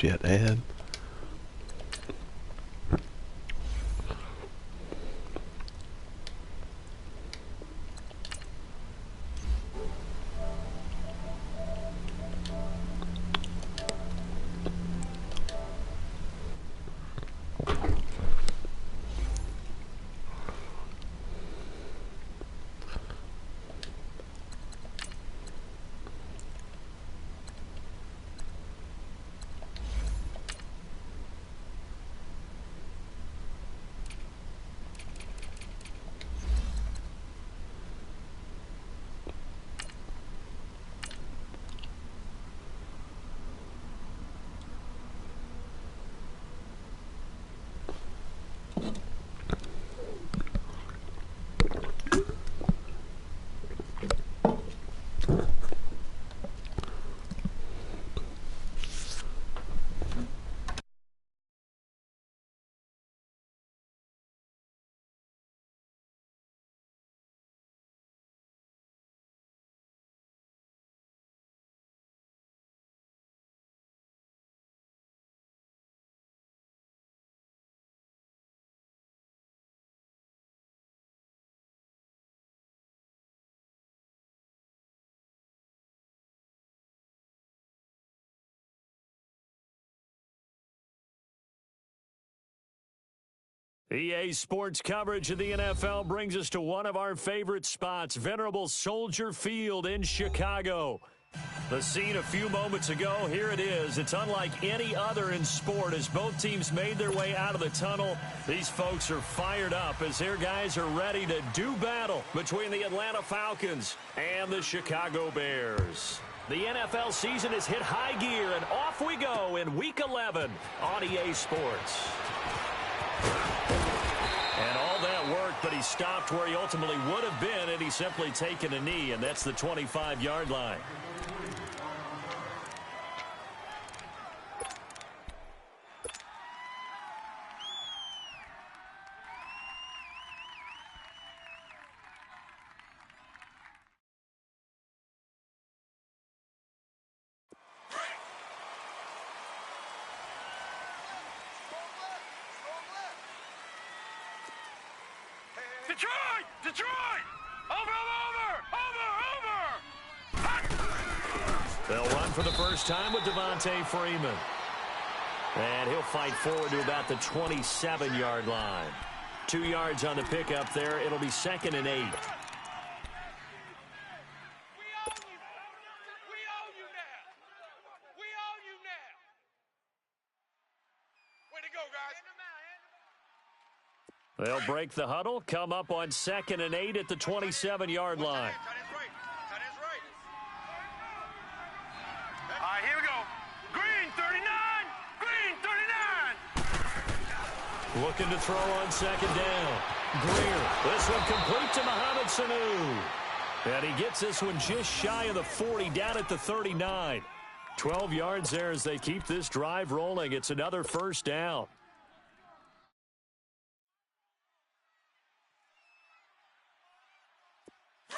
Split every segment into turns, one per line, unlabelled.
shithead.
EA Sports coverage of the NFL brings us to one of our favorite spots, venerable Soldier Field in Chicago. The scene a few moments ago, here it is. It's unlike any other in sport as both teams made their way out of the tunnel. These folks are fired up as their guys are ready to do battle between the Atlanta Falcons and the Chicago Bears. The NFL season has hit high gear, and off we go in Week 11 on EA Sports. And all that worked, but he stopped where he ultimately would have been had he simply taken a knee, and that's the 25-yard line.
Detroit! Detroit! Over!
They'll run for the first time with Devontae Freeman. And he'll fight forward to about the 27-yard line. 2 yards on the pickup there. It'll be 2nd and 8.
We own you now! We own you now! Way to go, guys!
They'll break the huddle, come up on 2nd and 8 at the 27-yard line.
All right, here we go. Green 39! Green 39!
Looking to throw on 2nd down. Greer. This one complete to Mohamed Sanu. And he gets this one just shy of the 40, down at the 39. 12 yards there as they keep this drive rolling. It's another first down.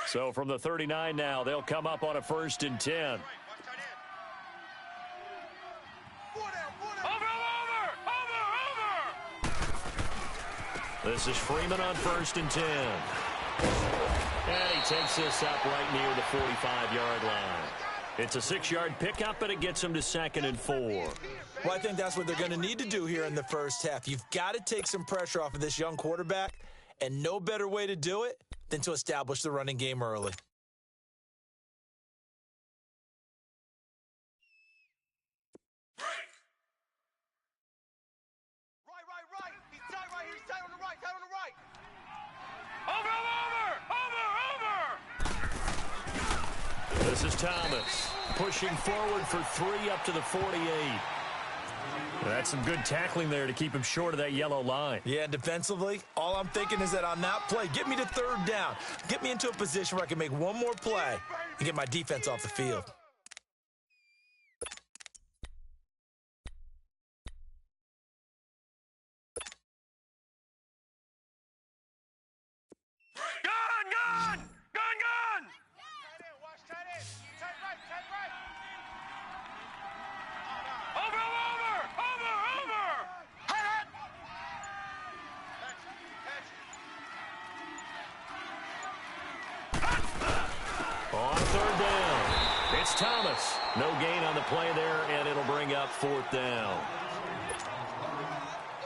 So from the 39 now, they'll come up on a 1st and 10. This is Freeman on 1st and 10. And he takes this up right near the 45-yard line. It's a 6-yard pickup, but it gets him to 2nd and 4.
Well, I think that's what they're going to need to do here in the first half. You've got to take some pressure off of this young quarterback, and no better way to do it than to establish the running game early.
Right. He's tight right here. He's tight on the right. Over!
This is Thomas pushing forward for 3 up to the 48. That's some good tackling there to keep him short of that yellow line.
Yeah, defensively, all I'm thinking is that on that play, get me to 3rd down. Get me into a position where I can make one more play and get my defense off the field.
Gun! Over!
On third down, it's Thomas. No gain on the play there, and it'll bring up fourth down.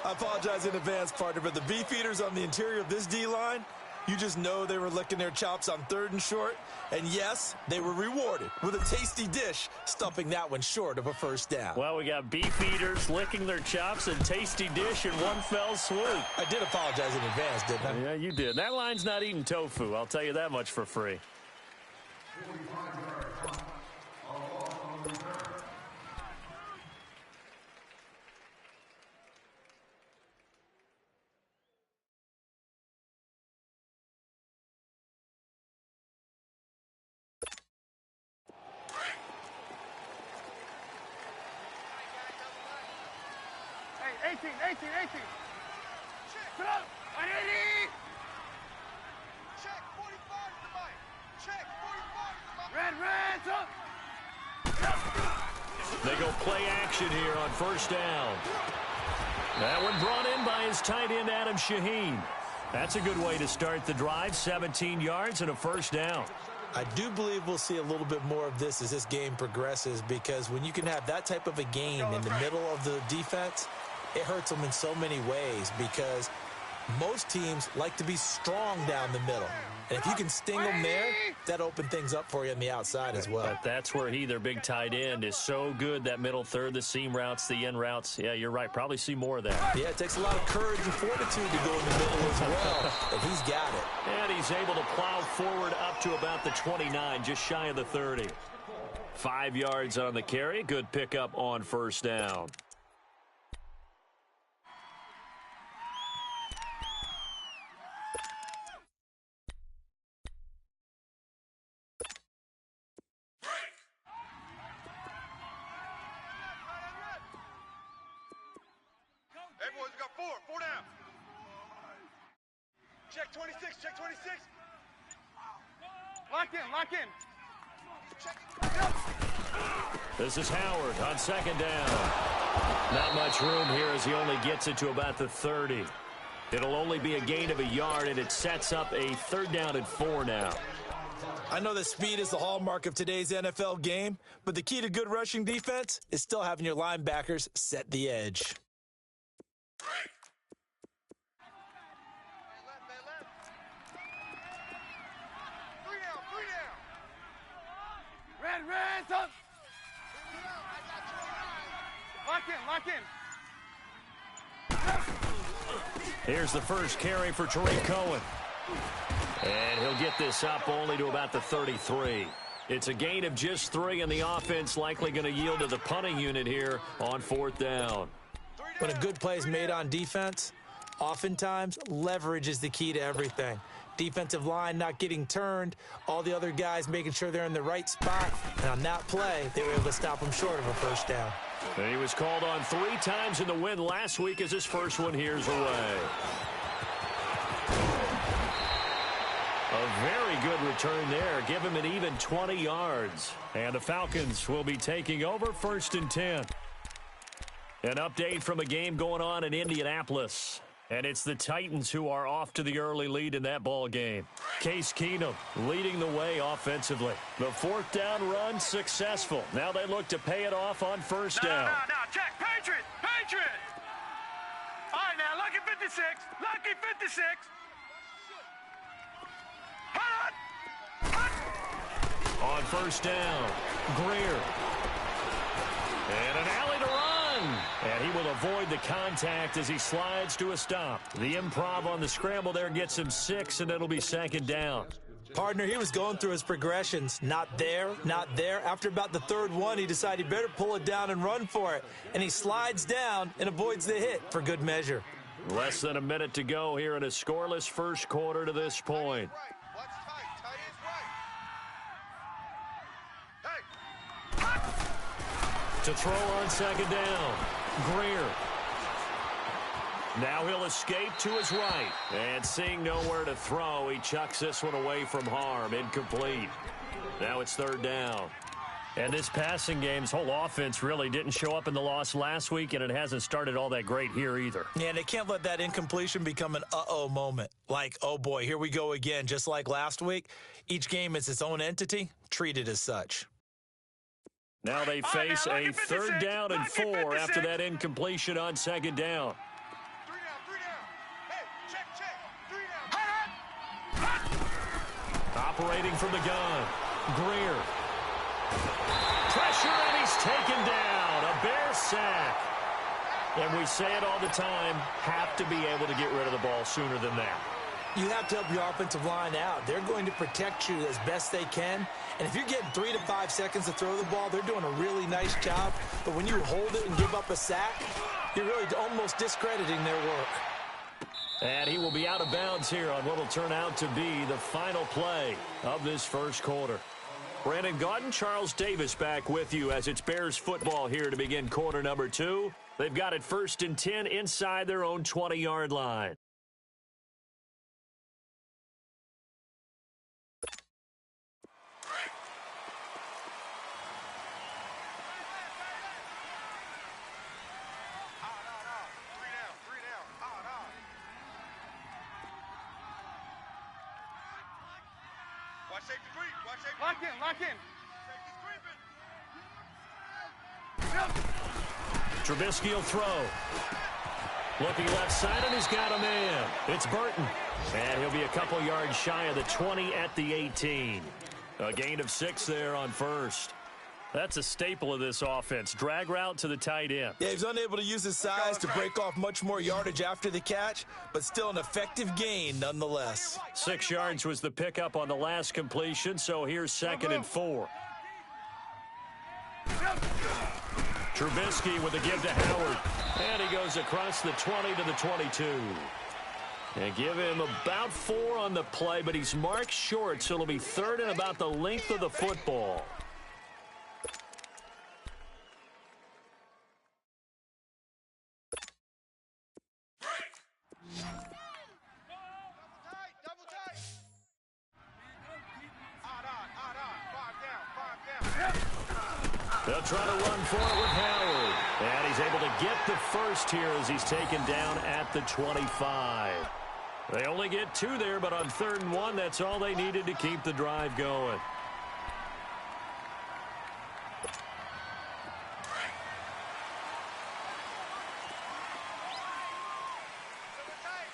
I apologize in advance, partner, but the beefeaters on the interior of this D-line, you just know they were licking their chops on third and short. And yes, they were rewarded with a tasty dish, stuffing that one short of a first down.
Well, we got beefeaters licking their chops and tasty dish in one fell swoop.
I did apologize in advance, didn't I?
Yeah, you did. That line's not eating tofu. I'll tell you that much for free.
Hey, 18. Put up. 180. Check. 45 is the mic. Check. 45 is the mic. Red, up.
They go play action here on first down. That one brought in by his tight end, Adam Shaheen. That's a good way to start the drive. 17 yards and a first down.
I do believe we'll see a little bit more of this as this game progresses, because when you can have that type of a gain in the middle of the defense, it hurts them in so many ways, because most teams like to be strong down the middle. And if you can sting them there, that opens things up for you on the outside as well.
But that's where their big tight end, is so good. That middle third, the seam routes, the end routes. Yeah, you're right. Probably see more of that.
Yeah, it takes a lot of courage and fortitude to go in the middle as well. And he's got it.
And he's able to plow forward up to about the 29, just shy of the 30. 5 yards on the carry. Good pickup on first down.
Hey, boys, we got four down. Check 26, check 26. Lock in.
This is Howard on second down. Not much room here as he only gets it to about the 30. It'll only be a gain of a yard, and it sets up a third down and 4 now.
I know that speed is the hallmark of today's NFL game, but the key to good rushing defense is still having your linebackers set the edge.
Red, up. Lock in.
Here's the first carry for Tariq Cohen. And he'll get this up only to about the 33. It's a gain of just 3, and the offense likely going to yield to the punting unit here on fourth down.
When a good play is made on defense, oftentimes leverage is the key to everything. Defensive line not getting turned, all the other guys making sure they're in the right spot, and on that play, they were able to stop him short of a first down.
And he was called on 3 times in the win last week as his first one here's away. A very good return there. Give him an even 20 yards. And the Falcons will be taking over first and 10. An update from a game going on in Indianapolis. And it's the Titans who are off to the early lead in that ball game. Case Keenum leading the way offensively. The fourth down run successful. Now they look to pay it off on first down.
No, check. Patriot. All right, now, lucky 56.
On first down, Greer. And an alley to run. And he will avoid the contact as he slides to a stop. The improv on the scramble there gets him 6, and it'll be second down.
Partner, he was going through his progressions. Not there. After about the third one, he decided he better pull it down and run for it. And he slides down and avoids the hit for good measure.
Less than a minute to go here in a scoreless first quarter to this point. To throw on second down, Greer. Now he'll escape to his right. And seeing nowhere to throw, he chucks this one away from harm. Incomplete. Now it's third down. And this passing game's whole offense really didn't show up in the loss last week, and it hasn't started all that great here either.
Yeah, and they can't let that incompletion become an uh-oh moment. Like, oh boy, here we go again. Just like last week, each game is its own entity, treated as such.
Now they face a 3rd down and 4 after that incompletion on 2nd down.
3 down. Hey, check. 3 down.
Operating from the gun, Greer. Pressure, and he's taken down. A Bear sack. And we say it all the time, have to be able to get rid of the ball sooner than that.
You have to help your offensive line out. They're going to protect you as best they can. And if you're getting 3 to 5 seconds to throw the ball, they're doing a really nice job. But when you hold it and give up a sack, you're really almost discrediting their work.
And he will be out of bounds here on what will turn out to be the final play of this first quarter. Brandon Gaudin, Charles Davis back with you as it's Bears football here to begin quarter number 2. They've got it 1st and 10 inside their own 20-yard line.
Lock in.
Trubisky will throw. Looking left side, and he's got a man. It's Burton. And he'll be a couple yards shy of the 20 at the 18. A gain of 6 there on 1st. That's a staple of this offense. Drag route to the tight end.
Yeah, he's unable to use his size to break off much more yardage after the catch, but still an effective gain nonetheless.
6 yards was the pickup on the last completion, so here's 2nd and 4. Trubisky with a give to Howard. And he goes across the 20 to the 22. And give him about 4 on the play, but he's marked short, so it'll be 3rd and about the length of the football. They'll try to run for it with Howard. And he's able to get the first here as he's taken down at the 25. They only get 2 there, but on 3rd and 1, that's all they needed to keep the drive going.
Hey.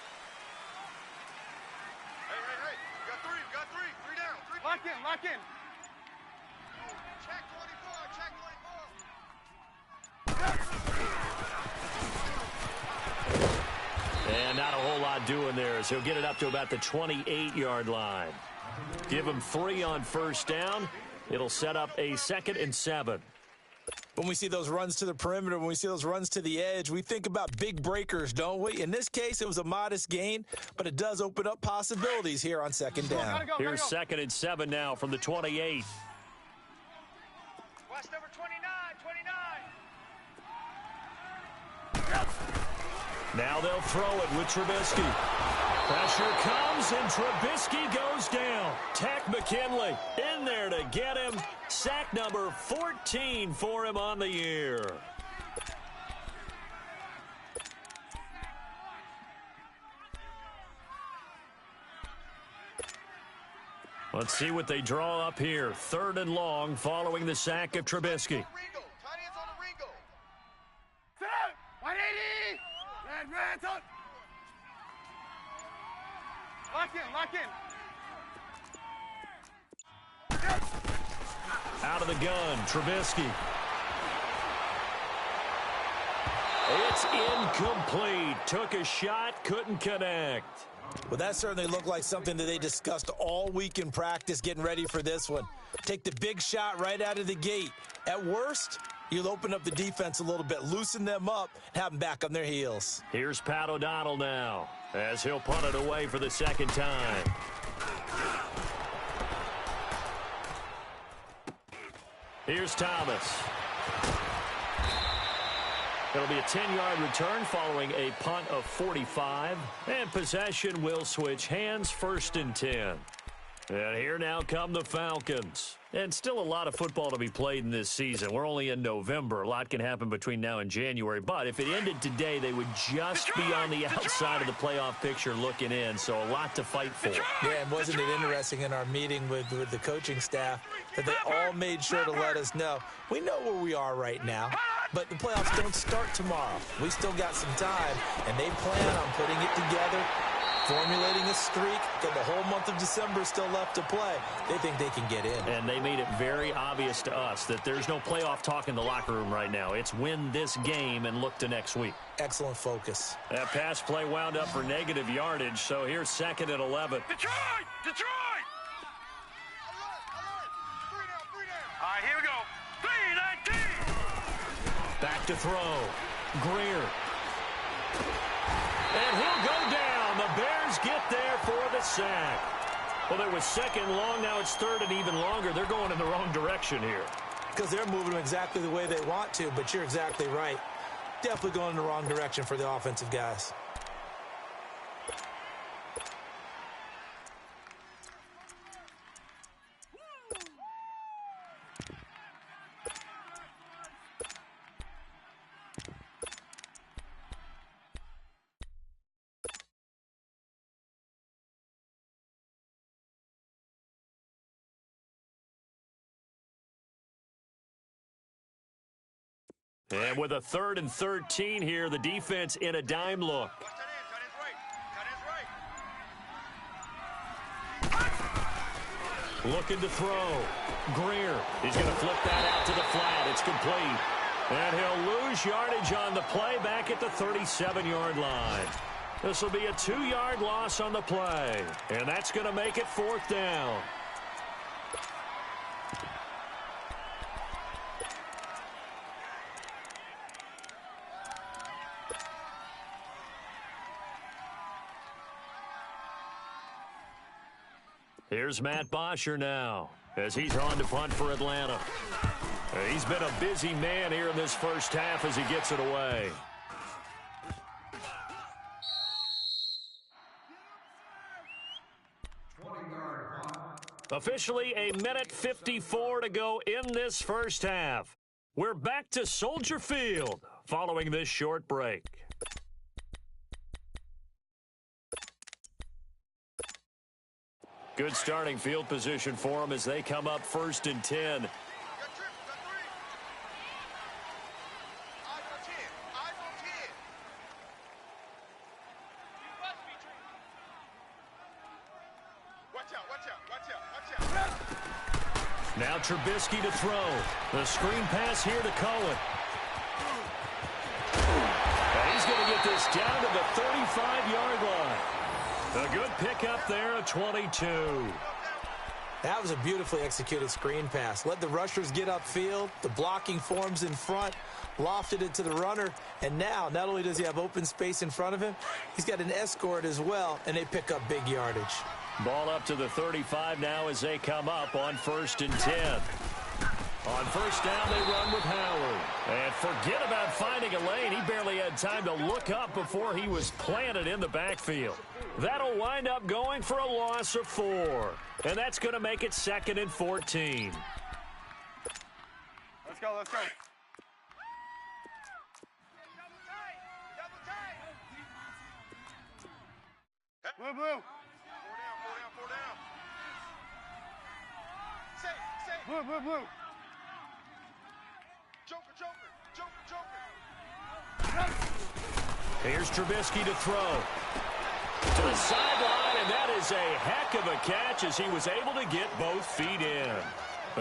You got 3. 3 down. Lock in. Check 24.
And not a whole lot doing there as he'll get it up to about the 28-yard line. Give him 3 on 1st down. It'll set up a 2nd and 7.
When we see those runs to the perimeter, when we see those runs to the edge, we think about big breakers, don't we? In this case, it was a modest gain, but it does open up possibilities here on 2nd down.
Here's 2nd and 7 now from the 28.
Watch number 29.
Now they'll throw it with Trubisky. Pressure comes, and Trubisky goes down. Tack McKinley in there to get him. Sack number 14 for him on the year. Let's see what they draw up here. 3rd and long following the sack of Trubisky.
Lock in.
Out of the gun, Trubisky. It's incomplete. Took a shot, couldn't connect.
Well, that certainly looked like something that they discussed all week in practice getting ready for this one. Take the big shot right out of the gate. At worst, you'll open up the defense a little bit, loosen them up, and have them back on their heels.
Here's Pat O'Donnell now as he'll punt it away for the 2nd time. Here's Thomas. It'll be a 10-yard return following a punt of 45. And possession will switch hands, 1st and 10. And here now come the Falcons. And still a lot of football to be played in this season. We're only in November. A lot can happen between now and January. But if it ended today, they would just be on the outside of the playoff picture looking in. So a lot to fight for.
Yeah, and wasn't it interesting in our meeting with the coaching staff that they all made sure to let us know, we know where we are right now, but the playoffs don't start tomorrow. We still got some time, and they plan on putting it together, formulating a streak, that the whole month of December is still left to play. They think they can get in.
And they made it very obvious to us that there's no playoff talk in the locker room right now. It's win this game and look to next week.
Excellent focus.
That pass play wound up for negative yardage, so here's 2nd and 11.
Detroit! Detroit! Alert! Three down. All right, here we go. 3-19!
Back to throw. Greer. And he'll go down. The Bears get there for the sack. Well, it was 2nd long. Now it's 3rd and even longer. They're going in the wrong direction here.
Because they're moving them exactly the way they want to, but you're exactly right. Definitely going in the wrong direction for the offensive guys.
And with a 3rd and 13 here, the defense in a dime look.
Watch that in. Cut his right.
Looking to throw. Greer. He's going to flip that out to the flat. It's complete. And he'll lose yardage on the play back at the 37-yard line. This will be a 2-yard loss on the play. And that's going to make it 4th down. Here's Matt Bosher now as he's on to punt for Atlanta. He's been a busy man here in this first half as he gets it away. Officially a minute 54 to go in this first half. We're back to Soldier Field following this short break. Good starting field position for them as they come up 1st and 10.
Watch out.
Now Trubisky to throw. The screen pass here to Cohen. And he's going to get this down to the 35-yard line. A good pickup there at 22.
That was a beautifully executed screen pass. Let the rushers get upfield. The blocking forms in front. Lofted it to the runner. And now, not only does he have open space in front of him, he's got an escort as well, and they pick up big yardage.
Ball up to the 35 now as they come up on 1st and 10. On 1st down, they run with Howard. And forget about finding a lane. He barely had time to look up before he was planted in the backfield. That'll wind up going for a loss of 4. And that's going to make it 2nd and 14.
Let's go. Blue. 4 down. Say. Blue. Joker.
Here's Trubisky to throw. To the sideline, and that is a heck of a catch as he was able to get both feet in.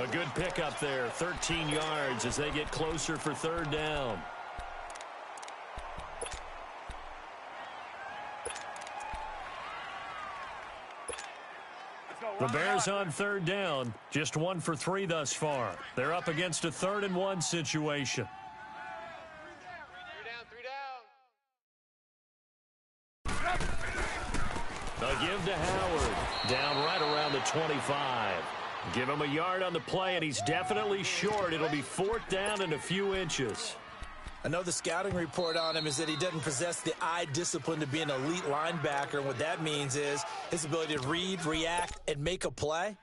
A good pickup there, 13 yards as they get closer for 3rd down. The Bears on 3rd down, just 1 for 3 thus far. They're up against a 3rd and 1 situation.
3 down.
A give to Howard, down right around the 25. Give him a yard on the play, and he's definitely short. It'll be 4th down and a few inches.
I know the scouting report on him is that he doesn't possess the eye discipline to be an elite linebacker. And what that means is his ability to read, react, and make a play.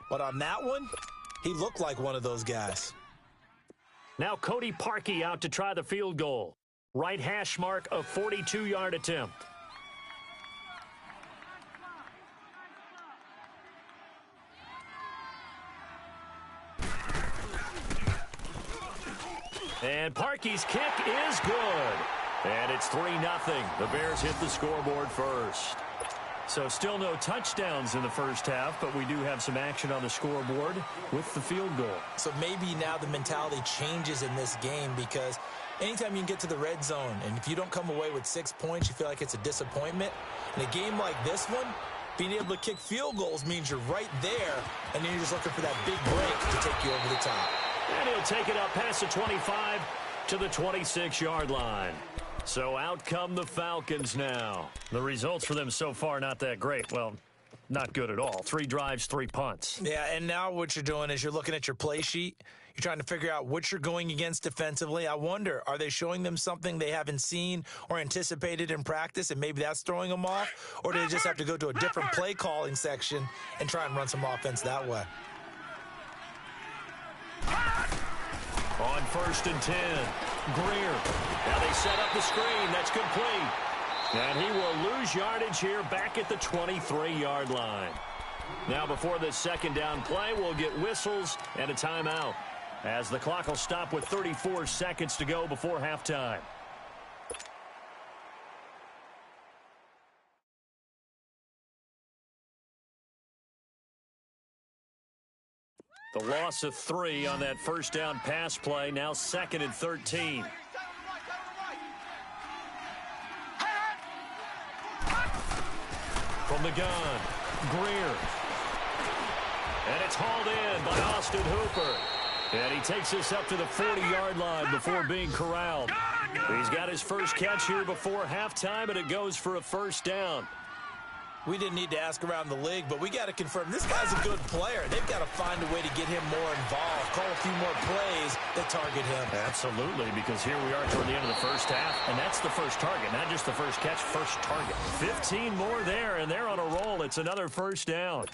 But on that one, he looked like one of those guys.
Now Cody Parkey out to try the field goal. Right hash mark, a 42-yard attempt. And Parkey's kick is good. And it's 3-0. The Bears hit the scoreboard first. So still no touchdowns in the first half, but we do have some action on the scoreboard with the field goal.
So maybe now the mentality changes in this game, because anytime you can get to the red zone, and if you don't come away with 6 points, you feel like it's a disappointment. In a game like this one, being able to kick field goals means you're right there, and then you're just looking for that big break to take you over the top.
And he'll take it up past the 25 to the 26-yard line. So out come the Falcons now. The results for them so far not that great. Well, not good at all. 3 drives, 3 punts.
Yeah, and now what you're doing is you're looking at your play sheet. You're trying to figure out what you're going against defensively. I wonder, are they showing them something they haven't seen or anticipated in practice, and maybe that's throwing them off? Or do they just have to go to a different play calling section and try and run some offense that way?
On 1st and 10, Greer. Now they set up the screen. That's complete. And he will lose yardage here back at the 23-yard line. Now before this second down play, we'll get whistles and a timeout, as the clock will stop with 34 seconds to go before halftime. The loss of 3 on that first down pass play. Now 2nd and 13. From the gun, Greer. And it's hauled in by Austin Hooper. And he takes this up to the 40-yard line before being corralled. He's got his first catch here before halftime, and it goes for a first down.
We didn't need to ask around the league, but we got to confirm this guy's a good player. They've got to find a way to get him more involved, call a few more plays that target him.
Absolutely, because here we are toward the end of the first half, and that's the first target, not just the first catch, first target. 15 more there, and they're on a roll. It's another first down.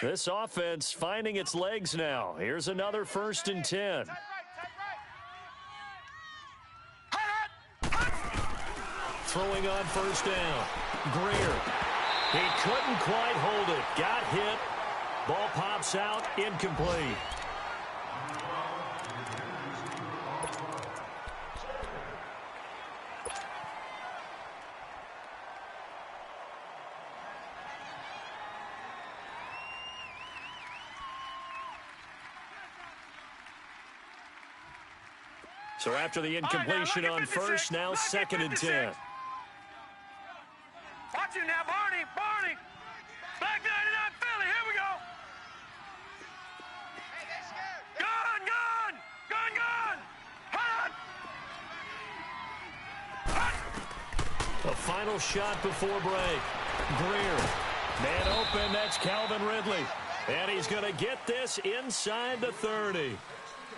This offense finding its legs now. Here's another 1st and 10. Throwing on 1st down. Greer. He couldn't quite hold it. Got hit. Ball pops out. Incomplete. So after the incompletion on 1st, now 2nd and 10.
Watch it now, Barney, Barney. Black 99 Philly, here we go. Hey, they're scared. Gun, gun, gun, gun. Hot.
A final shot before break. Greer. Man open, that's Calvin Ridley. And he's going to get this inside the 30.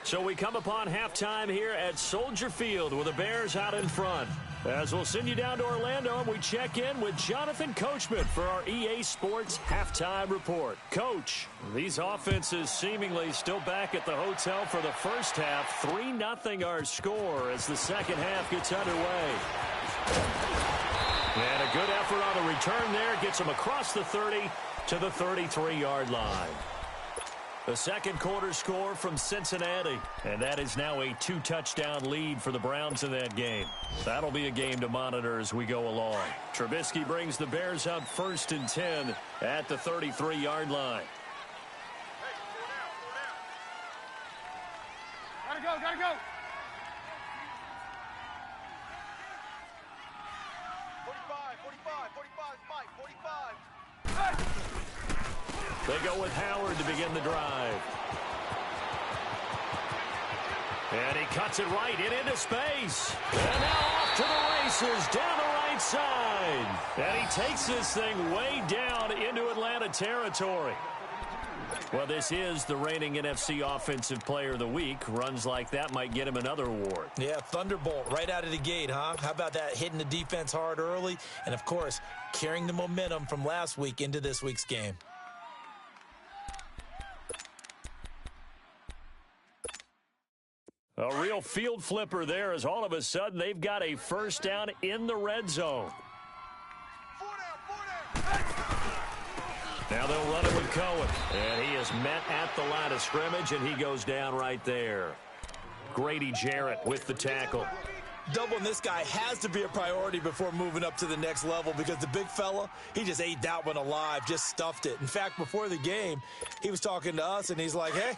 So we come upon halftime here at Soldier Field with the Bears out in front. As we'll send you down to Orlando, and we check in with Jonathan Coachman for our EA Sports Halftime Report. Coach, these offenses seemingly still back at the hotel for the first half. 3-0 our score as the second half gets underway. And a good effort on the return there. Gets them across the 30 to the 33-yard line. The second quarter score from Cincinnati, and that is now a 2-touchdown lead for the Browns in that game. That'll be a game to monitor as we go along. Trubisky brings the Bears up 1st and 10 at the 33-yard line.
Gotta go, gotta go. 45, Mike, 45. Hey!
They go with Howard to begin the drive. And he cuts it right into space. And now off to the races down the right side. And he takes this thing way down into Atlanta territory. Well, this is the reigning NFC Offensive Player of the Week. Runs like that might get him another award.
Yeah, thunderbolt right out of the gate, huh? How about that, hitting the defense hard early? And, of course, carrying the momentum from last week into this week's game.
A real field flipper there as all of a sudden they've got a first down in the red zone. Now they'll run it with Cohen. And he is met at the line of scrimmage, and he goes down right there. Grady Jarrett with the tackle.
Doubling this guy has to be a priority before moving up to the next level because the big fella, he just ate that one alive, just stuffed it. In fact, before the game, he was talking to us, and he's like, hey,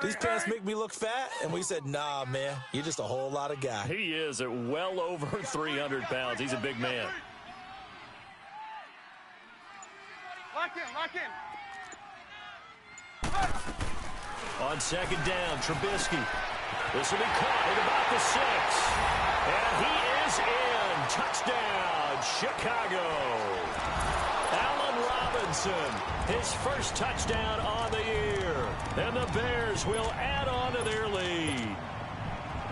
these pants make me look fat? And we said, nah, man, you're just a whole lot of guy.
He is at well over 300 pounds. He's a big man.
Lock in.
On second down, Trubisky. This will be caught at about the 6. And he is in. Touchdown, Chicago. Allen Robinson, his first touchdown on the year. And the Bears will add on to their lead.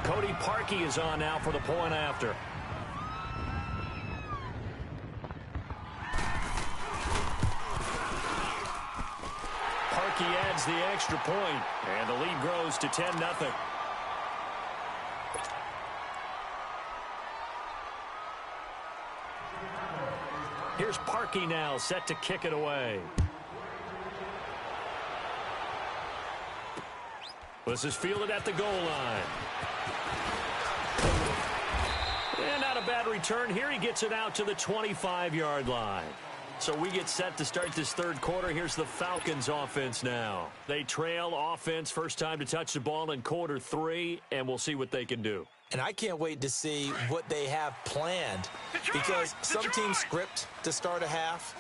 Cody Parkey is on now for the point after. He adds the extra point, and the lead grows to 10-0. Here's Parkey now, set to kick it away. This is fielded at the goal line. And not a bad return here. He gets it out to the 25-yard line. So we get set to start this third quarter. Here's the Falcons offense now. They trail offense, first time to touch the ball in quarter 3, and we'll see what they can do.
And I can't wait to see what they have planned because some teams script to start a half.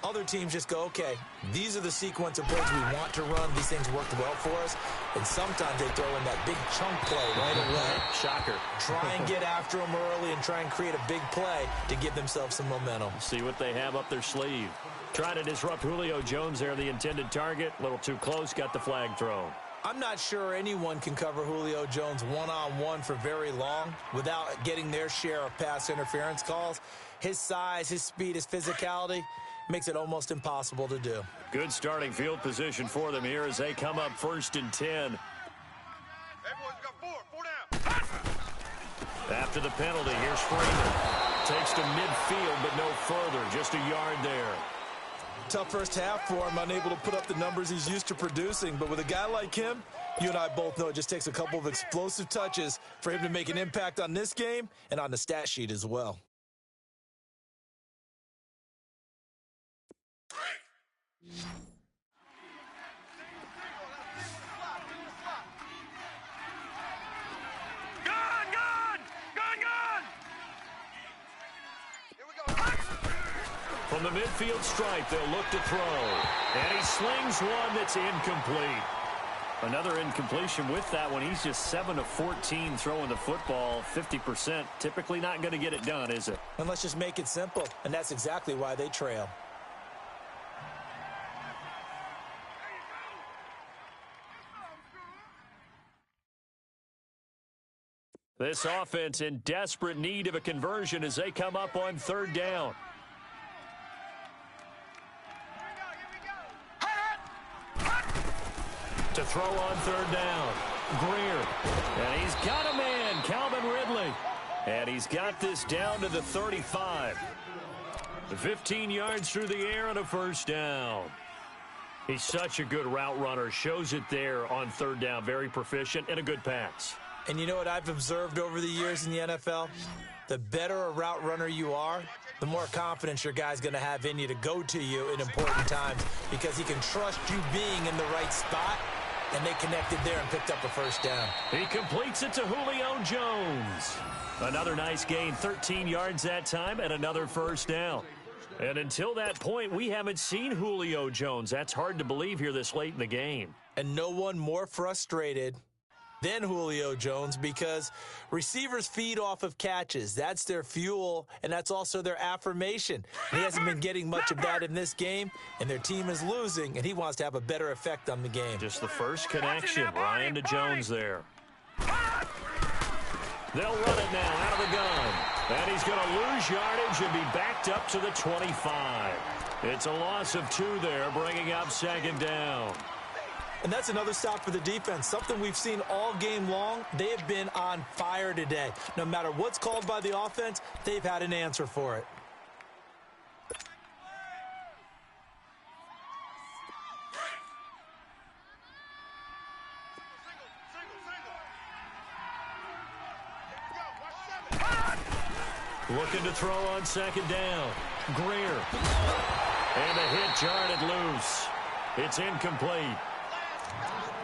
Other teams just go, okay, these are the sequence of plays we want to run. These things worked well for us. And sometimes they throw in that big chunk play right away.
Shocker.
Try and get after them early and try and create a big play to give themselves some momentum.
See what they have up their sleeve. Trying to disrupt Julio Jones there, the intended target. A little too close, got the flag thrown.
I'm not sure anyone can cover Julio Jones one-on-one for very long without getting their share of pass interference calls. His size, his speed, his physicality makes it almost impossible to do.
Good starting field position for them here as they come up 1st and 10.
Hey, boys, got four down.
After the penalty, here's Freeman. Takes to midfield, but no further. Just a yard there.
Tough first half for him, unable to put up the numbers he's used to producing. But with a guy like him, you and I both know it just takes a couple of explosive touches for him to make an impact on this game and on the stat sheet as well.
From the midfield stripe, they'll look to throw. And he slings one that's incomplete. Another incompletion with that one. He's just 7 of 14 throwing the football, 50%. Typically not going to get it done, is it?
And let's just make it simple. And that's exactly why they trail.
This offense in desperate need of a conversion as they come up on 3rd down. To throw on 3rd down. Greer. And he's got a man, Calvin Ridley. And he's got this down to the 35. 15 yards through the air and a first down. He's such a good route runner. Shows it there on 3rd down. Very proficient and a good pass.
And you know what I've observed over the years in the NFL? The better a route runner you are, the more confidence your guy's going to have in you to go to you in important times because he can trust you being in the right spot, and they connected there and picked up a first down.
He completes it to Julio Jones. Another nice gain, 13 yards that time, and another first down. And until that point, we haven't seen Julio Jones. That's hard to believe here this late in the game.
And no one more frustrated Then Julio Jones, because receivers feed off of catches. That's their fuel, and that's also their affirmation. He hasn't been getting much of that in this game, and their team is losing, and he wants to have a better effect on the game.
Just the first connection, Ryan to Jones there. They'll run it now out of the gun. And he's going to lose yardage and be backed up to the 25. It's a loss of 2 there, bringing up second down.
And that's another stop for the defense, something we've seen all game long. They have been on fire today. No matter what's called by the offense, they've had an answer for it.
Looking to throw on second down. Greer. And a hit jarred loose. It's incomplete.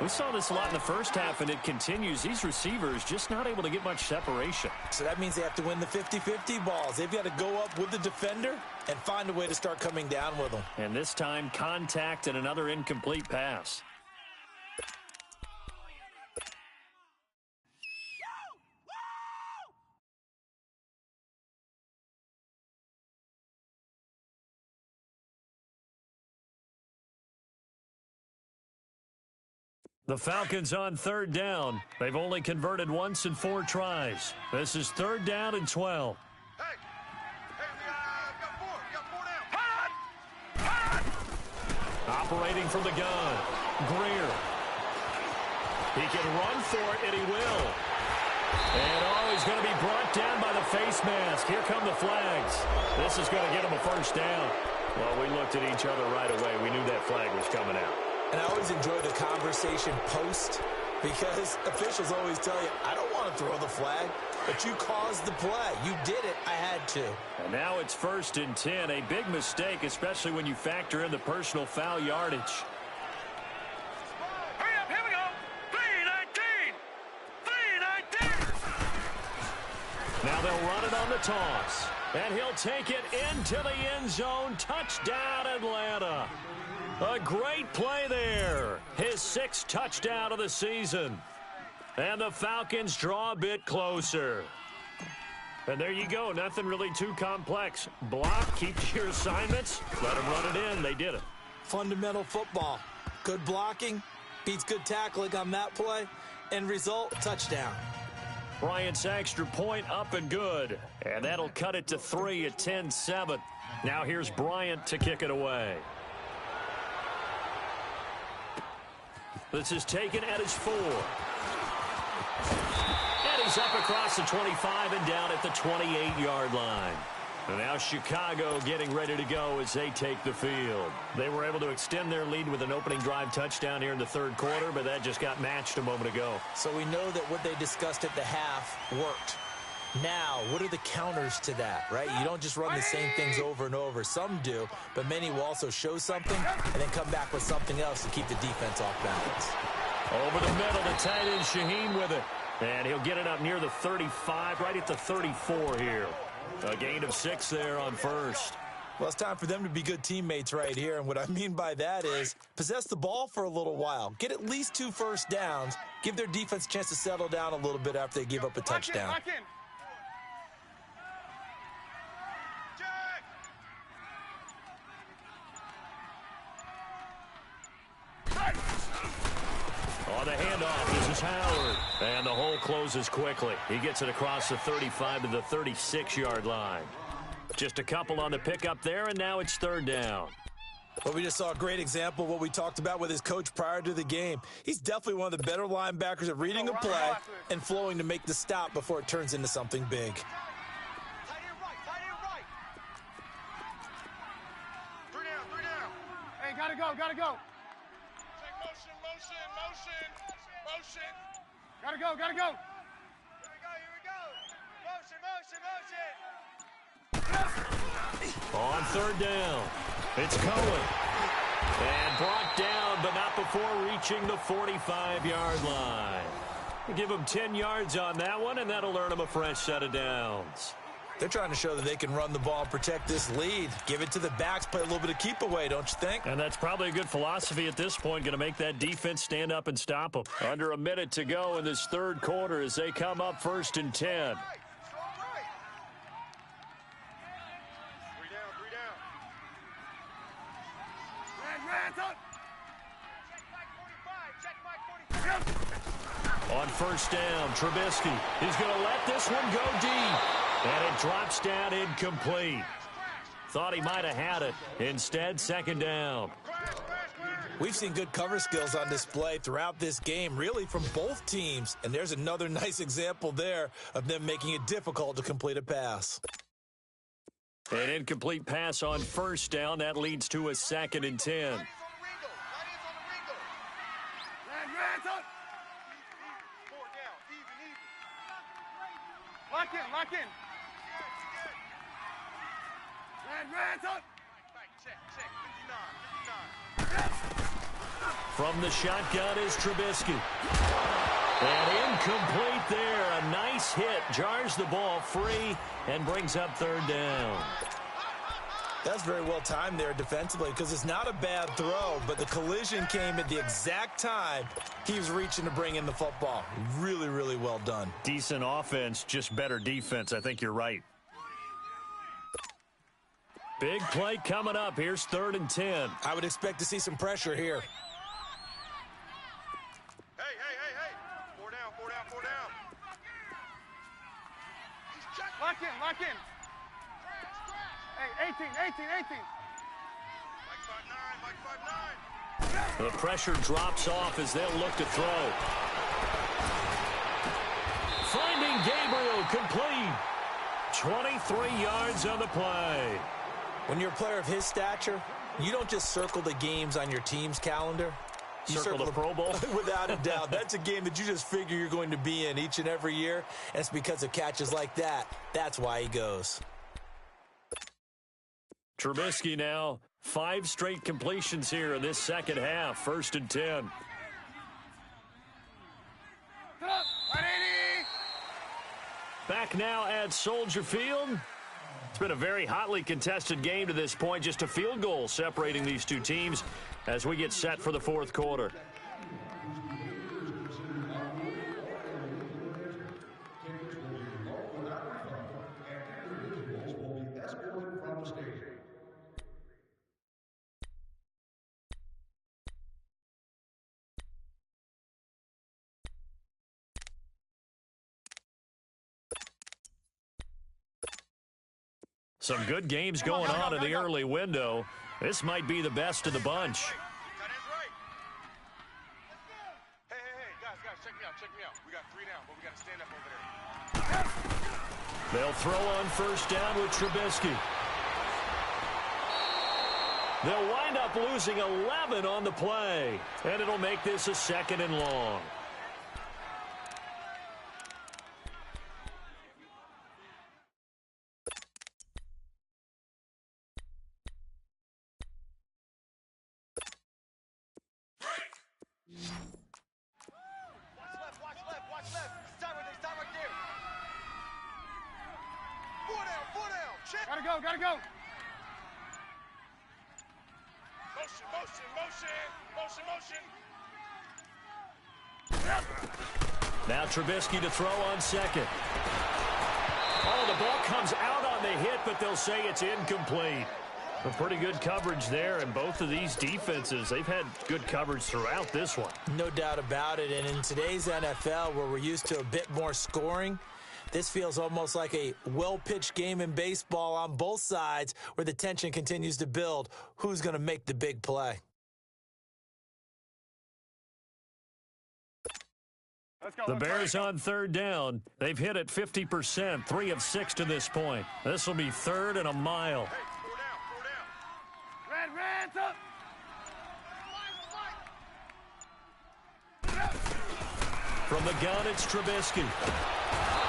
We saw this a lot in the first half, and it continues. These receivers just not able to get much separation.
So that means they have to win the 50-50 balls. They've got to go up with the defender and find a way to start coming down with them.
And this time, contact and another incomplete pass. The Falcons on third down. They've only converted once in 4 tries. This is 3rd down and 12.
Hey, we got 4. We got 4 down.
Operating from the gun. Greer. He can run for it, and he will. And he's going to be brought down by the face mask. Here come the flags. This is going to get him a first down. Well, we looked at each other right away. We knew that flag was coming out.
And I always enjoy the conversation post, because officials always tell you, I don't want to throw the flag, but you caused the play. You did it. I had to.
And now it's 1st and 10. A big mistake, especially when you factor in the personal foul yardage.
Hurry up, here we go. 3-19. 3-19.
Now they'll run it on the toss. And he'll take it into the end zone. Touchdown, Atlanta. A great play there. His 6th touchdown of the season. And the Falcons draw a bit closer. And there you go. Nothing really too complex. Block, keep your assignments. Let them run it in. They did it.
Fundamental football. Good blocking beats good tackling on that play. End result, touchdown.
Bryant's extra point up and good. And that'll cut it to 3 at 10-7. Now here's Bryant to kick it away. This is taken at his 4. And he's up across the 25 and down at the 28-yard line. And now Chicago getting ready to go as they take the field. They were able to extend their lead with an opening drive touchdown here in the 3rd quarter, but that just got matched a moment ago.
So we know that what they discussed at the half worked. Now, what are the counters to that, right? You don't just run the same things over and over. Some do, but many will also show something and then come back with something else to keep the defense off balance.
Over the middle, the tight end Shaheen with it. And he'll get it up near the 35, right at the 34 here. A gain of 6 there on 1st.
Well, it's time for them to be good teammates right here. And what I mean by that is possess the ball for a little while. Get at least 2 first downs. Give their defense a chance to settle down a little bit after they give up a touchdown.
Lock in.
On the handoff, this is Howard. And the hole closes quickly. He gets it across the 35 to the 36-yard line. Just a couple on the pickup there, and now it's 3rd down.
Well, we just saw a great example of what we talked about with his coach prior to the game. He's definitely one of the better linebackers at reading a play and flowing to make the stop before it turns into something big.
Tight end right. 3 down. Hey, gotta go. Take motion. Gotta go. Here we go. Motion.
On 3rd down, it's Cohen. And brought down, but not before reaching the 45-yard line. Give him 10 yards on that one, and that'll earn him a fresh set of downs.
They're trying to show that they can run the ball and protect this lead. Give it to the backs, play a little bit of keep away, don't you think?
And that's probably a good philosophy at this point, going to make that defense stand up and stop them. Under a minute to go in this third quarter as they come up 1st and 10. On 1st down, Trubisky is going to let this one go deep. And it drops down incomplete. Thought he might have had it. Instead, 2nd down.
We've seen good cover skills on display throughout this game, really from both teams. And there's another nice example there of them making it difficult to complete a pass.
An incomplete pass on 1st down. That leads to a 2nd and 10.
Lock in, lock in. Red, up. Check, 59.
From the shotgun is Trubisky. And incomplete there. A nice hit. Jars the ball free and brings up 3rd down.
That's very well timed there defensively because it's not a bad throw, but the collision came at the exact time he was reaching to bring in the football. Really, really well done.
Decent offense, just better defense. I think you're right. Big play coming up. Here's 3rd and 10.
I would expect to see some pressure here.
Hey. 4 down. Lock in. Hey, 18. Mike 5'9".
The pressure drops off as they'll look to throw. Finding Gabriel complete. 23 yards on the play.
When you're a player of his stature, you don't just circle the games on your team's calendar. You
circle the Pro Bowl?
Without a doubt. That's a game that you just figure you're going to be in each and every year. And it's because of catches like that. That's why he goes.
Trubisky now, 5 straight completions here in this second half. 1st and 10. Back now at Soldier Field. It's been a very hotly contested game to this point. Just a field goal separating these two teams as we get set for the 4th quarter. Some good games going on in the early window. This might be the best of the bunch.
Hey, guys, check me out. We got 3 down, but we got to stand up over there.
They'll throw on 1st down with Trubisky. They'll wind up losing 11 on the play, and it'll make this a 2nd and long.
Watch left. Stop right there. 4 down. Check. Gotta go. Motion.
Now Trubisky to throw on 2nd. Oh, the ball comes out on the hit, but they'll say it's incomplete. A pretty good coverage there, and both of these defenses, they've had good coverage throughout this one.
No doubt about it, and in today's NFL, where we're used to a bit more scoring, this feels almost like a well-pitched game in baseball on both sides where the tension continues to build. Who's going to make the big play?
The Bears on 3rd down. They've hit it 50%, 3 of 6 to this point. This will be 3rd and a mile.
Hey, 4 down. Red's up.
From the gun, it's Trubisky.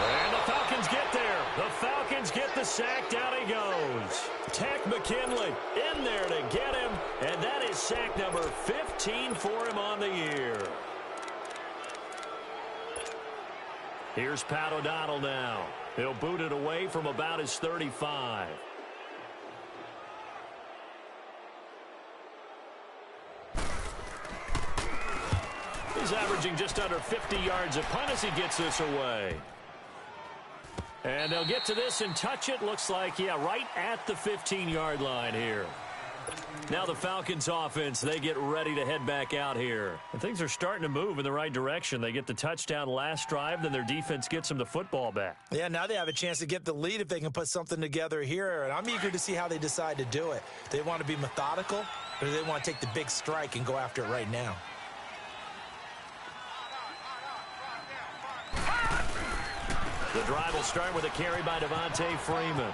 And the Falcons get there. The Falcons get the sack. Down he goes. Tech McKinley in there to get him. And that is sack number 15 for him on the year. Here's Pat O'Donnell now. He'll boot it away from about his 35. He's averaging just under 50 yards a punt as he gets this away. And they'll get to this and touch it. Looks like, yeah, right at the 15-yard line here. Now the Falcons offense, they get ready to head back out here. And things are starting to move in the right direction. They get the touchdown last drive, then their defense gets them the football back.
Yeah, now they have a chance to get the lead if they can put something together here. And I'm eager to see how they decide to do it. They want to be methodical, or do they want to take the big strike and go after it right now?
The drive will start with a carry by Devontae Freeman.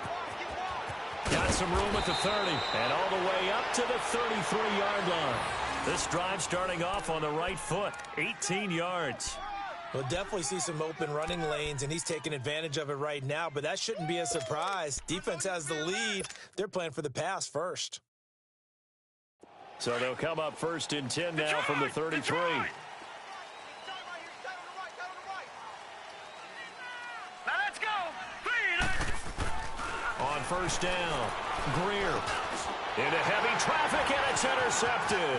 Got some room at the 30, and all the way up to the 33-yard line. This drive starting off on the right foot, 18 yards.
We'll definitely see some open running lanes, and he's taking advantage of it right now, but that shouldn't be a surprise. Defense has the lead. They're playing for the pass first.
So they'll come up first and 10 now from the 33. On first down, Greer into heavy traffic, and it's intercepted.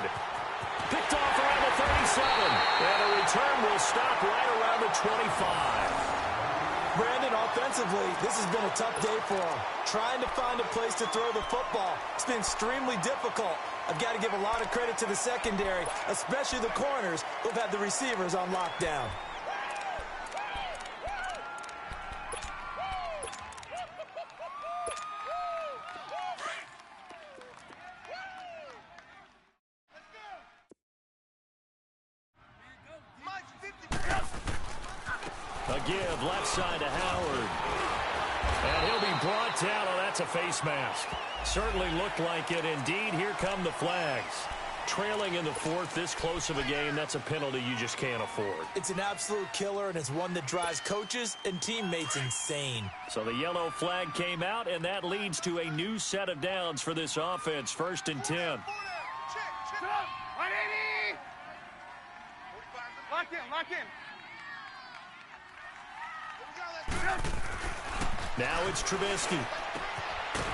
Picked off around the 37, and a return will stop right around the 25.
Brandon, offensively, this has been a tough day for him. Trying to find a place to throw the football. It's been extremely difficult. I've got to give a lot of credit to the secondary, especially the corners who've had the receivers on lockdown.
A give left side to Howard. And he'll be brought down. Oh, that's a face mask. Certainly looked like it. Indeed, here come the flags. Trailing in the fourth, this close of a game, that's a penalty you just can't afford.
It's an absolute killer, and it's one that drives coaches and teammates insane.
So the yellow flag came out, and that leads to a new set of downs for this offense. First and 10.
Check. 180. Lock in.
Now it's Trubisky.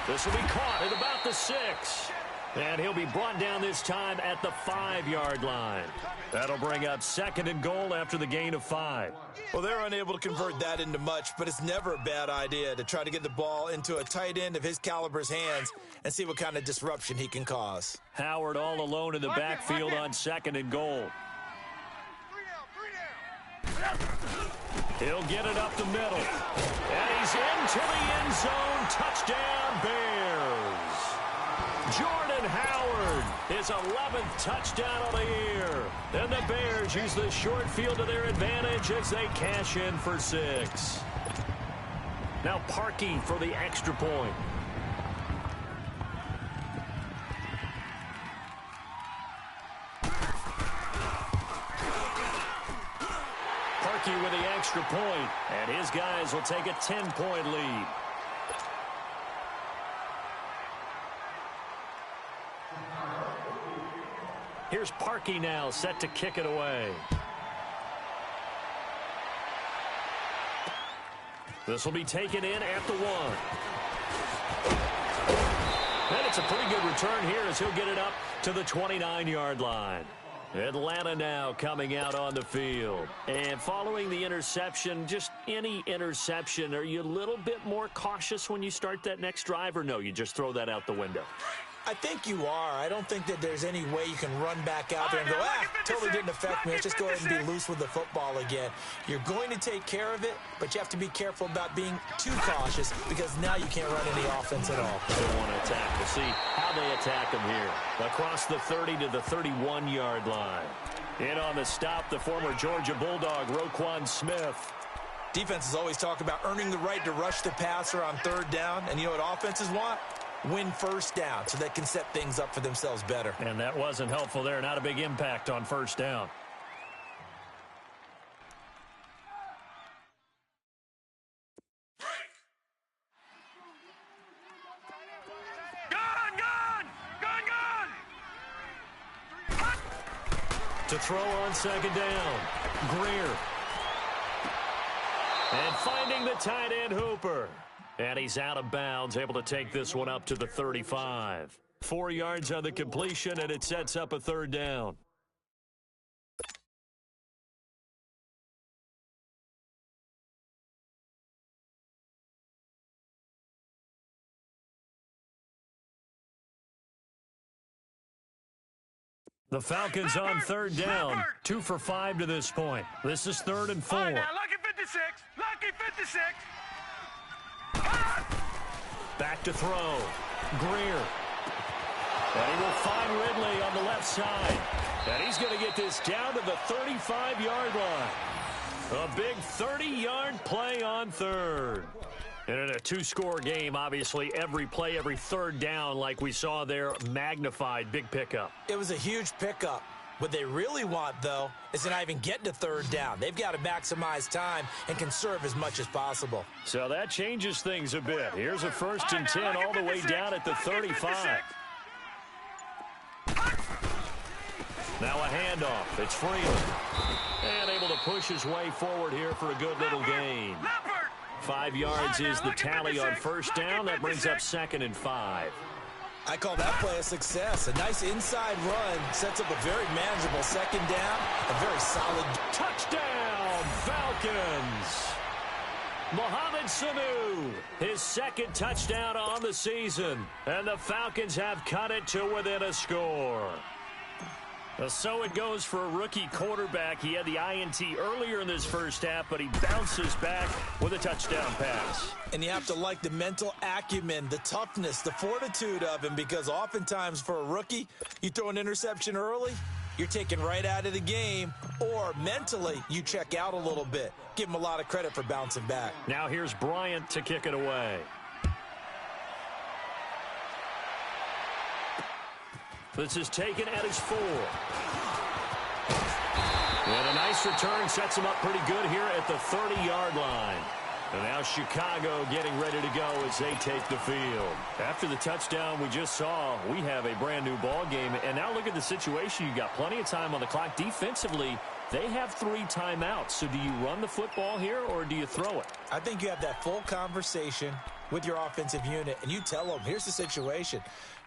This will be caught at about the 6. And he'll be brought down this time at the 5-yard line. That'll bring up second and goal after the gain of 5.
Well, they're unable to convert that into much, but it's never a bad idea to try to get the ball into a tight end of his caliber's hands and see what kind of disruption he can cause.
Howard all alone in the backfield on second and goal.
3 down.
He'll get it up the middle. And he's into the end zone. Touchdown, Bears. Jordan Howard, his 11th touchdown of the year. And the Bears use the short field to their advantage as they cash in for 6. Now Parkey for the extra point. Parkey with the extra point, and his guys will take a 10-point lead. Here's Parkey now, set to kick it away. This will be taken in at the 1. And it's a pretty good return here as he'll get it up to the 29-yard line. Atlanta now coming out on the field. And following the interception, just any interception, are you a little bit more cautious when you start that next drive, or no, you just throw that out the window?
I think you are. I don't think that there's any way you can run back out there and go, totally didn't affect me. Let's just go ahead and be loose with the football again. You're going to take care of it, but you have to be careful about being too cautious because now you can't run any offense at all.
They want to attack. We'll see how they attack them here. Across the 30 to the 31-yard line. In on the stop, the former Georgia Bulldog, Roquan Smith.
Defenses always talk about earning the right to rush the passer on third down, and you know what offenses want? Win first down so they can set things up for themselves better.
And that wasn't helpful there. Not a big impact on first down. Gone! To throw on second down. Greer. And finding the tight end Hooper. And he's out of bounds, able to take this one up to the 35. 4 yards on the completion, and it sets up a third down. The Falcons on third down. 2 for 5 to this point. This is 3rd and 4.
Now, lucky 56. Lucky 56.
Back to throw. Greer. And he will find Ridley on the left side. And he's going to get this down to the 35-yard line. A big 30-yard play on third. And in a 2-score game, obviously, every play, every third down, like we saw there, magnified. Big pickup.
It was a huge pickup. What they really want, though, is to not even get to third down. They've got to maximize time and conserve as much as possible.
So that changes things a bit. Here's a 1st and 10 all the way down at the 35. Now a handoff. It's Freeland. And able to push his way forward here for a good little gain. 5 yards is the tally on 1st down. That brings up 2nd and 5.
I call that play a success. A nice inside run sets up a very manageable 2nd down. A very solid
touchdown, Falcons. Mohamed Sanu, his 2nd touchdown on the season. And the Falcons have cut it to within a score. So it goes for a rookie quarterback. He had the INT earlier in this first half, but he bounces back with a touchdown pass.
And you have to like the mental acumen, the toughness, the fortitude of him, because oftentimes for a rookie, you throw an interception early, you're taken right out of the game, or mentally you check out a little bit. Give him a lot of credit for bouncing back.
Now here's Bryant to kick it away. This is taken at his 4. And a nice return sets him up pretty good here at the 30-yard line. And now Chicago getting ready to go as they take the field. After the touchdown we just saw, we have a brand-new ball game. And now look at the situation. You've got plenty of time on the clock. Defensively, they have 3 timeouts. So do you run the football here or do you throw it?
I think you have that full conversation with your offensive unit, and you tell them, here's the situation.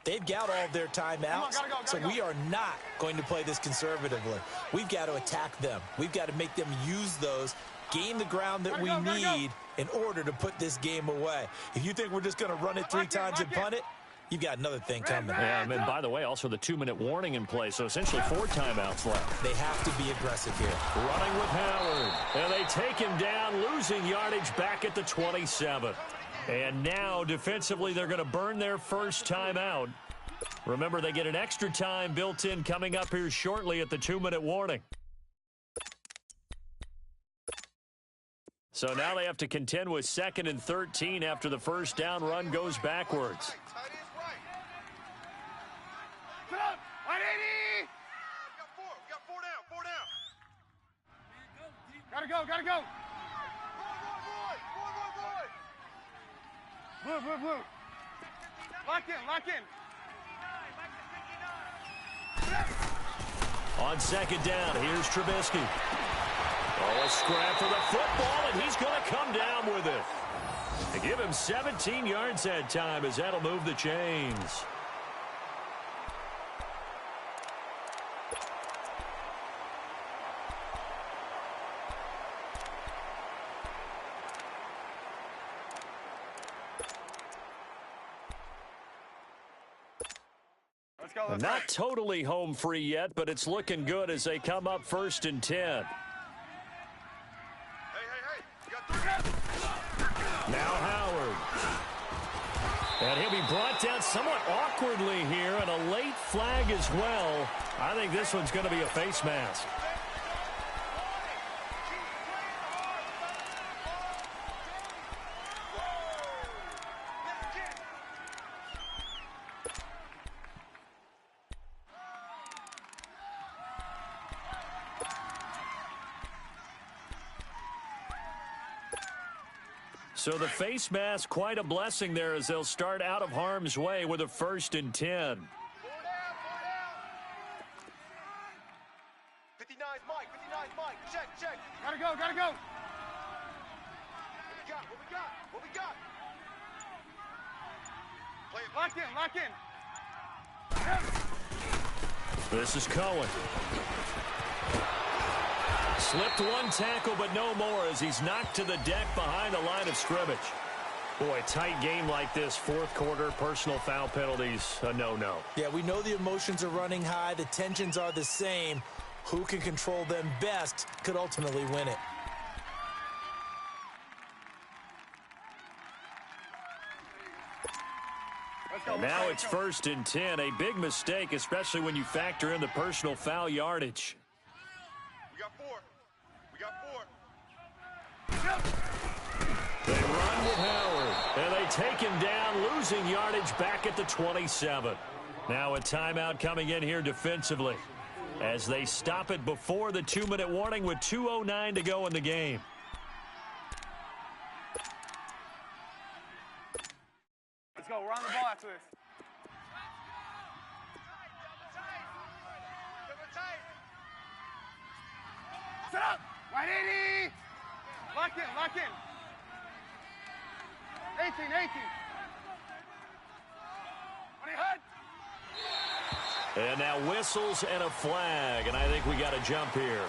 They've got all of their timeouts, so we are not going to play this conservatively. We've got to attack them. We've got to make them use those, gain the ground that we need in order to put this game away. If you think we're just going to run it 3 times and punt it, you've got another thing coming.
Yeah, and by the way, also the 2-minute warning in play, so essentially 4 timeouts left.
They have to be aggressive here.
Running with Howard, and they take him down, losing yardage back at the 27. And now, defensively, they're going to burn their first timeout. Remember, they get an extra time built in coming up here shortly at the 2-minute warning. So now they have to contend with 2nd and 13 after the first down run goes backwards.
Gotta go. Blue. Lock in.
On 2nd down, here's Trubisky. Oh, a scrap for the football, and he's going to come down with it. They give him 17 yards that time as that'll move the chains. Not totally home free yet, but it's looking good as they come up 1st and 10.
Hey. You got 3
Now Howard. And he'll be brought down somewhat awkwardly here, and a late flag as well. I think this one's going to be a face mask. So the face mask, quite a blessing there as they'll start out of harm's way with a 1st and 10.
59's Mike. Check. Gotta go. What we got? Play it. Lock in, lock in.
This is Cohen. Slipped one tackle, but no more as he's knocked to the deck behind the line of scrimmage. Boy, tight game like this, fourth quarter, personal foul penalties, a no-no.
Yeah, we know the emotions are running high. The tensions are the same. Who can control them best could ultimately win it.
And now it's 1st and 10, a big mistake, especially when you factor in the personal foul yardage.
We got 4. We got 4.
They run with Howard, and they take him down, losing yardage back at the 27. Now a timeout coming in here defensively as they stop it before the 2-minute warning with 2:09 to go in the game.
Let's go. We're on the ball after this. Set up. 180. Lock in, lock in. 18, 18. 20 HUD.
And now whistles and a flag, and I think we got a jump here.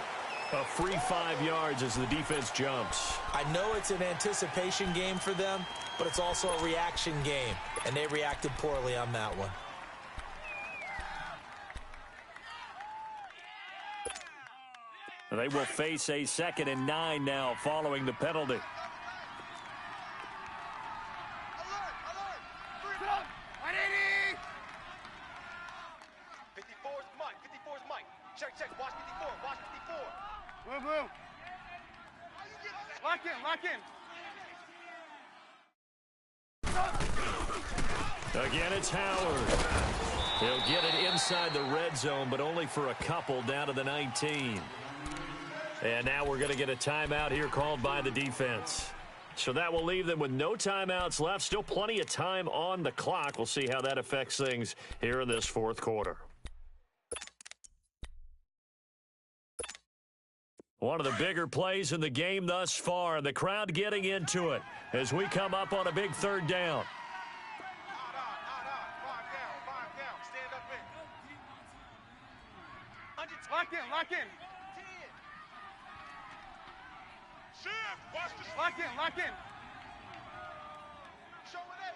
A free 5 yards as the defense jumps.
I know it's an anticipation game for them, but it's also a reaction game, and they reacted poorly on that one.
They will face a 2nd and 9 now following the penalty.
Alert, alert. 3 up. 180. 54's Mike. 54's Mike. Check, check. Watch 54. Watch 54. Blue, blue. Lock in, lock in.
Again, it's Howard. He'll get it inside the red zone, but only for a couple down to the 19. And now we're going to get a timeout here called by the defense. So that will leave them with no timeouts left. Still plenty of time on the clock. We'll see how that affects things here in this fourth quarter. One of the bigger plays in the game thus far, and the crowd getting into it as we come up on a big 3rd down.
Out. 5 down. Stand up in. Lock in, lock in. Shift. Watch the lock in, lock in. Show it.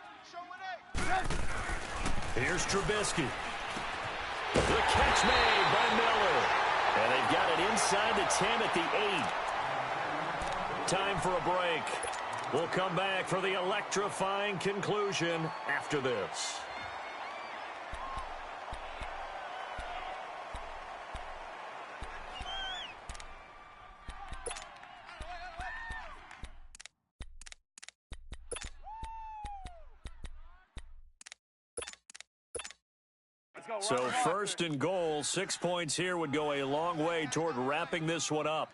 Here's Trubisky. The catch made by Miller. And they've got it inside the 10 at the 8. Time for a break. We'll come back for the electrifying conclusion after this. So 1st and goal, 6 points here would go a long way toward wrapping this one up.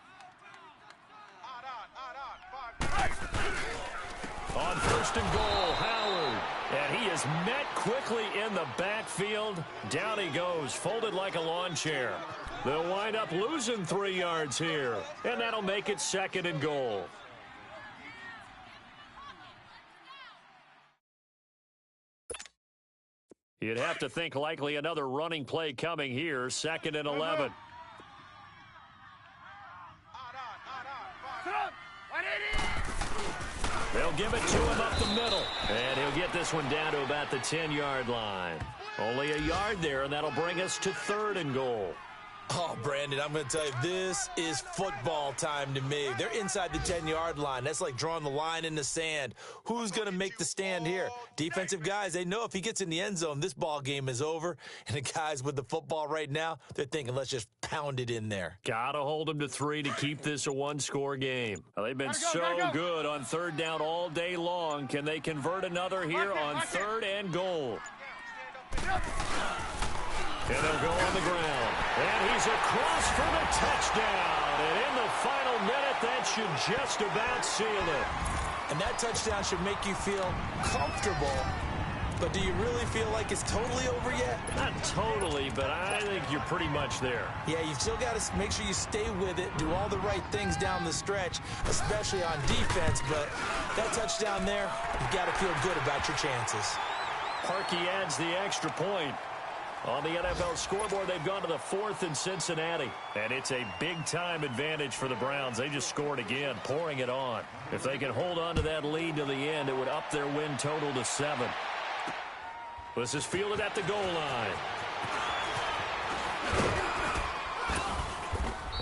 On 1st and goal, Howard. And he is met quickly in the backfield. Down he goes, folded like a lawn chair. They'll wind up losing 3 yards here. And that'll make it 2nd and goal. You'd have to think likely another running play coming here. 2nd and 11. They'll give it to him up the middle. And he'll get this one down to about the 10-yard line. Only a yard there, and that'll bring us to 3rd and goal.
Oh, Brandon, I'm going to tell you, this is football time to me. They're inside the 10-yard line. That's like drawing the line in the sand. Who's going to make the stand here? Defensive guys, they know if he gets in the end zone, this ball game is over. And the guys with the football right now, they're thinking, let's just pound it in there.
Got to hold them to 3 to keep this a one-score game. Well, they've been so good on 3rd down all day long. Can they convert another here on 3rd and goal? And they'll go on the ground. And he's across for the touchdown. And in the final minute, that should just about seal it.
And that touchdown should make you feel comfortable But do you really feel like it's totally over yet?
Not totally, but I think you're pretty much there.
Yeah, you've still got to make sure you stay with it, do all the right things down the stretch, especially on defense. But that touchdown there, you've got to feel good about your chances.
Parkey adds the extra point. On the NFL scoreboard, they've gone to the 4th in Cincinnati. And it's a big-time advantage for the Browns. They just scored again, pouring it on. If they can hold on to that lead to the end, it would up their win total to 7. This is fielded at the goal line.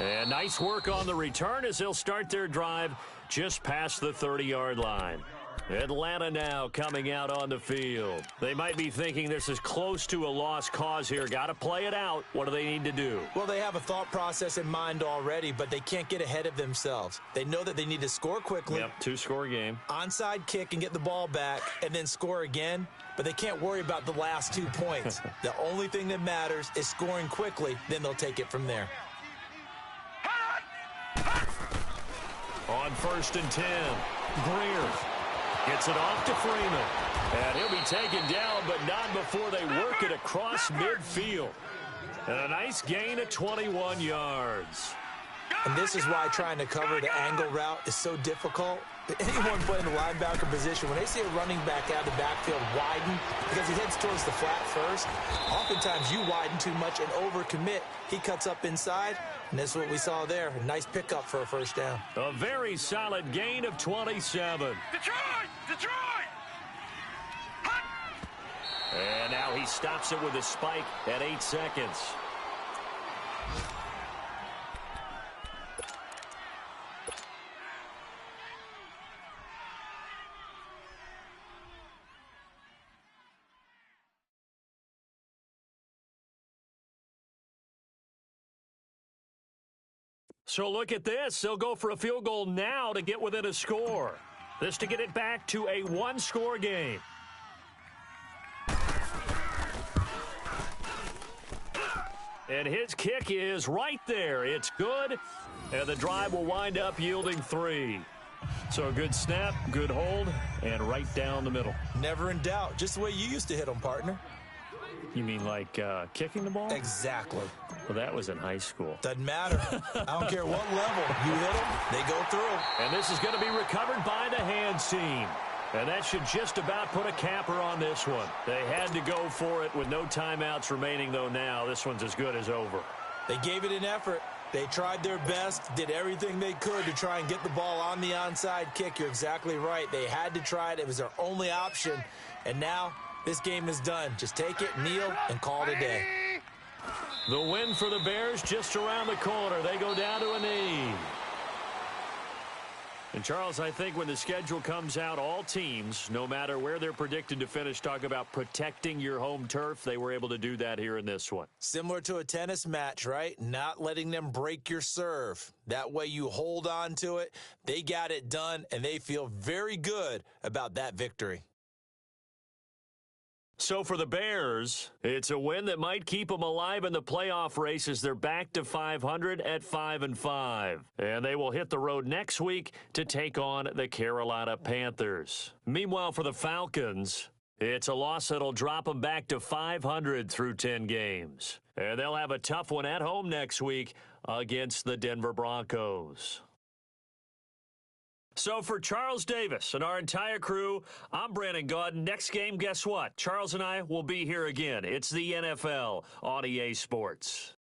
And nice work on the return as they'll start their drive just past the 30-yard line. Atlanta now coming out on the field. They might be thinking this is close to a lost cause here. Got to play it out. What do they need to do?
Well, they have a thought process in mind already, but they can't get ahead of themselves. They know that they need to score quickly.
Yep, 2-score game.
Onside kick and get the ball back and then score again, but they can't worry about the last 2 points. The only thing that matters is scoring quickly, then they'll take it from there.
On 1st and 10, Greer gets it off to Freeman. And he'll be taken down, but not before they work it across midfield. And a nice gain of 21 yards.
And this is why trying to cover the angle route is so difficult. Anyone playing the linebacker position, when they see a running back out of the backfield widen because he heads towards the flat first, oftentimes you widen too much and overcommit. He cuts up inside, and that's what we saw there. A nice pickup for a first down.
A very solid gain of 27.
Detroit!
And now he stops it with a spike at 8 seconds. So look at this. They'll go for a field goal now to get within a score. This to get it back to a 1-score game. And his kick is right there. It's good. And the drive will wind up yielding 3. So good snap, good hold, and right down the middle.
Never in doubt. Just the way you used to hit them, partner.
You mean like kicking the ball?
Exactly.
Well, that was in high school.
Doesn't matter. I don't care what level. You hit them, they go through.
And this is going to be recovered by the hands team. And that should just about put a capper on this one. They had to go for it with no timeouts remaining, though now. This one's as good as over.
They gave it an effort. They tried their best, did everything they could to try and get the ball on the onside kick. You're exactly right. They had to try it. It was their only option. And now this game is done. Just take it, kneel, and call it a day.
The win for the Bears just around the corner. They go down to a knee. And, Charles, I think when the schedule comes out, all teams, no matter where they're predicted to finish, talk about protecting your home turf. They were able to do that here in this one.
Similar to a tennis match, right? Not letting them break your serve. That way you hold on to it. They got it done, and they feel very good about that victory.
So for the Bears, it's a win that might keep them alive in the playoff race as they're back to 500 at 5-5. And they will hit the road next week to take on the Carolina Panthers. Meanwhile, for the Falcons, it's a loss that'll drop them back to 500 through 10 games. And they'll have a tough one at home next week against the Denver Broncos. So for Charles Davis and our entire crew, I'm Brandon Gaudin. Next game, guess what? Charles and I will be here again. It's the NFL on EA Sports.